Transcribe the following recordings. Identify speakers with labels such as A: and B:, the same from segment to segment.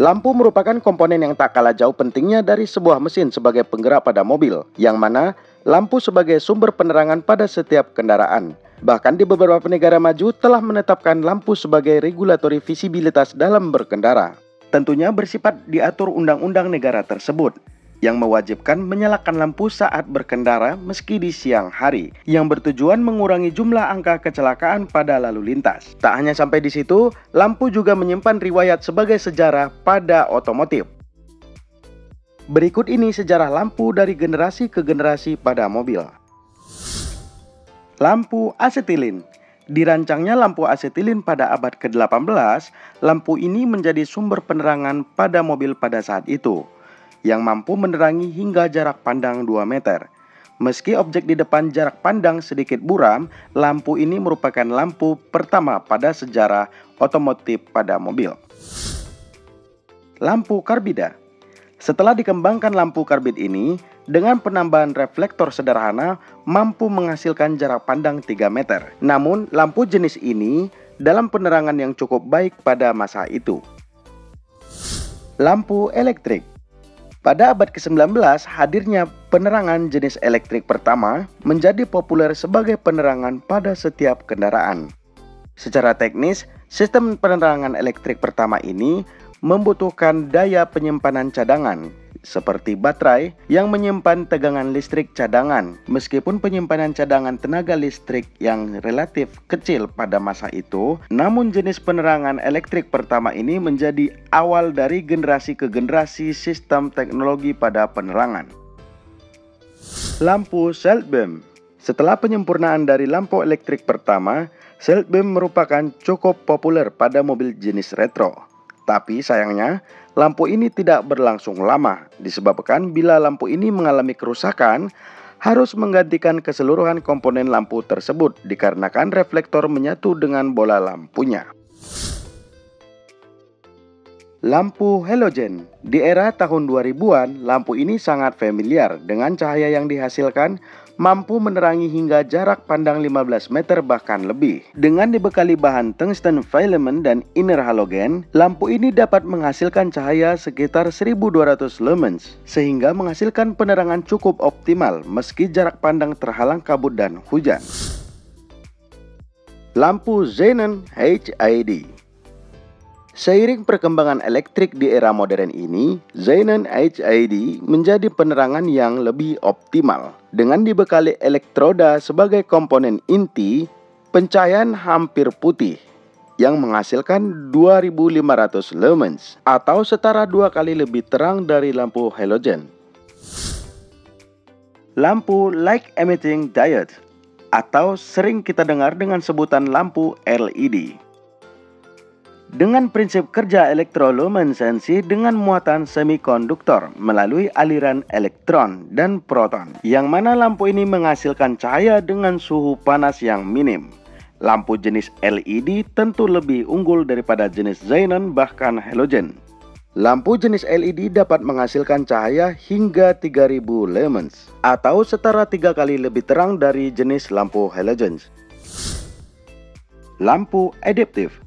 A: Lampu merupakan komponen yang tak kalah jauh pentingnya dari sebuah mesin sebagai penggerak pada mobil, yang mana lampu sebagai sumber penerangan pada setiap kendaraan. Bahkan di beberapa negara maju telah menetapkan lampu sebagai regulatori visibilitas dalam berkendara. Tentunya bersifat diatur undang-undang negara tersebut, yang mewajibkan menyalakan lampu saat berkendara meski di siang hari, yang bertujuan mengurangi jumlah angka kecelakaan pada lalu lintas. Tak hanya sampai di situ, lampu juga menyimpan riwayat sebagai sejarah pada otomotif. Berikut ini sejarah lampu dari generasi ke generasi pada mobil. Lampu asetilin. Dirancangnya lampu asetilin pada abad ke-18, lampu ini menjadi sumber penerangan pada mobil pada saat itu, yang mampu menerangi hingga jarak pandang 2 meter. Meski objek di depan jarak pandang sedikit buram, lampu ini merupakan lampu pertama pada sejarah otomotif pada mobil. Lampu karbida. Setelah dikembangkan lampu karbid ini, dengan penambahan reflektor sederhana, mampu menghasilkan jarak pandang 3 meter. Namun, lampu jenis ini dalam penerangan yang cukup baik pada masa itu. Lampu elektrik. Pada abad ke-19, hadirnya penerangan jenis elektrik pertama menjadi populer sebagai penerangan pada setiap kendaraan. Secara teknis, sistem penerangan elektrik pertama ini membutuhkan daya penyimpanan cadangan, seperti baterai yang menyimpan tegangan listrik cadangan. Meskipun penyimpanan cadangan tenaga listrik yang relatif kecil pada masa itu, namun jenis penerangan elektrik pertama ini menjadi awal dari generasi ke generasi sistem teknologi pada penerangan. Lampu Seldbeam. Setelah penyempurnaan dari lampu elektrik pertama, Seldbeam merupakan cukup populer pada mobil jenis retro. Tapi sayangnya, lampu ini tidak berlangsung lama, disebabkan bila lampu ini mengalami kerusakan, harus menggantikan keseluruhan komponen lampu tersebut dikarenakan reflektor menyatu dengan bola lampunya. Lampu halogen. Di era tahun 2000-an, lampu ini sangat familiar dengan cahaya yang dihasilkan mampu menerangi hingga jarak pandang 15 meter bahkan lebih. Dengan dibekali bahan tungsten filament dan inner halogen, lampu ini dapat menghasilkan cahaya sekitar 1200 lumens, sehingga menghasilkan penerangan cukup optimal meski jarak pandang terhalang kabut dan hujan. Lampu xenon HID. Seiring perkembangan elektrik di era modern ini, xenon HID menjadi penerangan yang lebih optimal. Dengan dibekali elektroda sebagai komponen inti, pencahayaan hampir putih yang menghasilkan 2500 lumens atau setara 2 kali lebih terang dari lampu halogen. Lampu light emitting diode atau sering kita dengar dengan sebutan lampu LED. Dengan prinsip kerja elektroluminesensi dengan muatan semikonduktor melalui aliran elektron dan proton, yang mana lampu ini menghasilkan cahaya dengan suhu panas yang minim. Lampu jenis LED tentu lebih unggul daripada jenis xenon bahkan halogen. Lampu jenis LED dapat menghasilkan cahaya hingga 3000 lumens atau setara 3 kali lebih terang dari jenis lampu halogen. Lampu adaptif.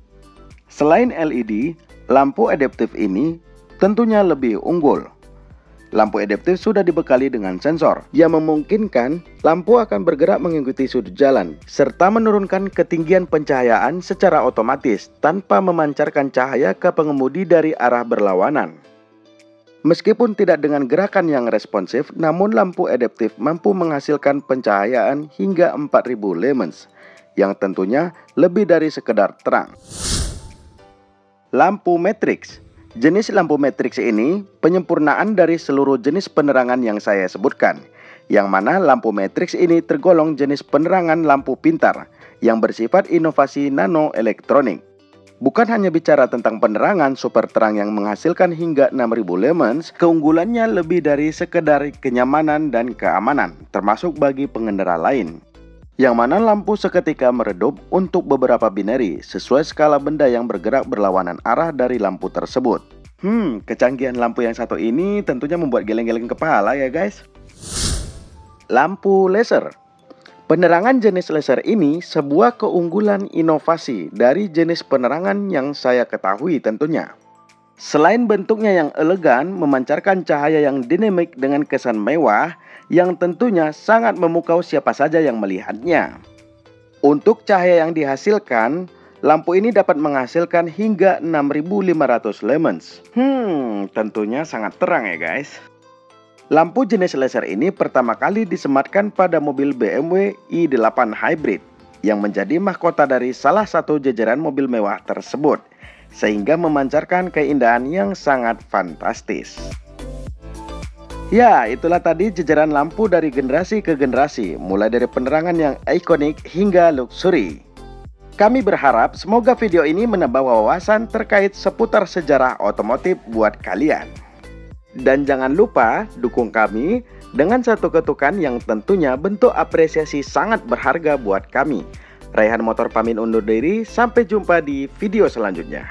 A: Selain LED, lampu adaptif ini tentunya lebih unggul. Lampu adaptif sudah dibekali dengan sensor yang memungkinkan lampu akan bergerak mengikuti sudut jalan serta menurunkan ketinggian pencahayaan secara otomatis tanpa memancarkan cahaya ke pengemudi dari arah berlawanan. Meskipun tidak dengan gerakan yang responsif, namun lampu adaptif mampu menghasilkan pencahayaan hingga 4000 lumens, yang tentunya lebih dari sekedar terang. Lampu matriks. Jenis lampu matriks ini penyempurnaan dari seluruh jenis penerangan yang saya sebutkan, yang mana lampu matriks ini tergolong jenis penerangan lampu pintar yang bersifat inovasi nanoelektronik. Bukan hanya bicara tentang penerangan super terang yang menghasilkan hingga 6000 lumens, keunggulannya lebih dari sekedar kenyamanan dan keamanan, termasuk bagi pengendara lain, yang mana lampu seketika meredup untuk beberapa binari sesuai skala benda yang bergerak berlawanan arah dari lampu tersebut. Kecanggihan lampu yang satu ini tentunya membuat geleng-geleng kepala ya guys. Lampu laser. Penerangan jenis laser ini sebuah keunggulan inovasi dari jenis penerangan yang saya ketahui tentunya. Selain bentuknya yang elegan, memancarkan cahaya yang dinamik dengan kesan mewah yang tentunya sangat memukau siapa saja yang melihatnya. Untuk cahaya yang dihasilkan, lampu ini dapat menghasilkan hingga 6500 lumens. Tentunya sangat terang ya guys. Lampu jenis laser ini pertama kali disematkan pada mobil BMW i8 Hybrid yang menjadi mahkota dari salah satu jajaran mobil mewah tersebut, sehingga memancarkan keindahan yang sangat fantastis. Ya, itulah tadi jajaran lampu dari generasi ke generasi, mulai dari penerangan yang ikonik hingga luxury. Kami berharap semoga video ini menambah wawasan terkait seputar sejarah otomotif buat kalian. Dan jangan lupa dukung kami dengan satu ketukan yang tentunya bentuk apresiasi sangat berharga buat kami. Raihan Motor pamit undur diri, sampai jumpa di video selanjutnya.